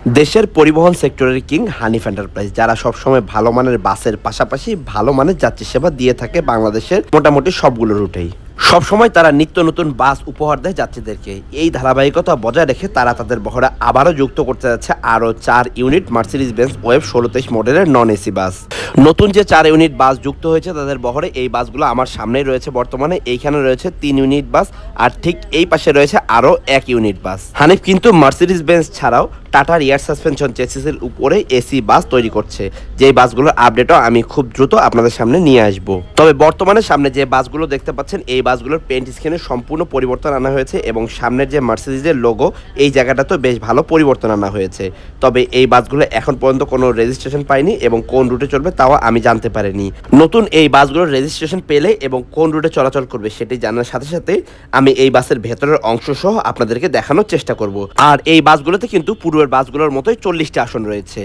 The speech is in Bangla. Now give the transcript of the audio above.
দেশের পরিবহন সেক্টরের কিং হানিফ এন্টারপ্রাইজ, যারা সবসময় ভালো মানের বাসের পাশাপাশি ভালো মানের যাত্রী সেবা দিয়ে থাকে বাংলাদেশের মোটামুটি সবগুলো রুটেই। সবসময় তারা নিত্য নতুন বাস উপহার দেয় যাত্রীদেরকে। এই ধারাবাহিকতা বজায় রেখে তারা তাদের বহরে আবারও যুক্ত করতে যাচ্ছে আরও 4 ইউনিট মার্সিডিজ বেঞ্জ ওয়েভ 1623 মডেলের নন এসি বাস। নতুন যে 4 ইউনিট বাস যুক্ত হয়েছে তাদের বহরে, এই বাসগুলো আমার সামনেই রয়েছে বর্তমানে। এইখানে রয়েছে 3 ইউনিট বাস, আর ঠিক এই পাশে রয়েছে আরও 1 ইউনিট বাস। হানিফ কিন্তু মার্সিডিজ বেঞ্জ ছাড়াও টাটার এয়ার সাসপেনশন চেসিসের উপরে এসি বাস তৈরি করছে, যে বাসগুলোর আপডেটও আমি খুব দ্রুত আপনাদের সামনে নিয়ে আসব। তবে বর্তমানে সামনে যে বাসগুলো দেখতে পাচ্ছেন, এই বাসগুলোর পেন্ট স্কিনে সম্পূর্ণ পরিবর্তন আনা হয়েছে এবং সামনের যে মার্সিডিজের লোগো, এই জায়গাটা তো বেশ ভালো পরিবর্তন আনা হয়েছে। তবে এই বাসগুলো এখন পর্যন্ত কোনো রেজিস্ট্রেশন পায়নি এবং কোন রুটে চলবে তাও আমি জানতে পারিনি। নতুন এই বাসগুলোর রেজিস্ট্রেশন পেলে এবং কোন রুটে চলাচল করবে সেটি জানার সাথে সাথে আমি এই বাসের ভেতরের অংশ সহ আপনাদেরকে দেখানোর চেষ্টা করব। আর এই বাসগুলোতে কিন্তু পূর্বের বাসগুলোর মতোই 40টা আসন রয়েছে।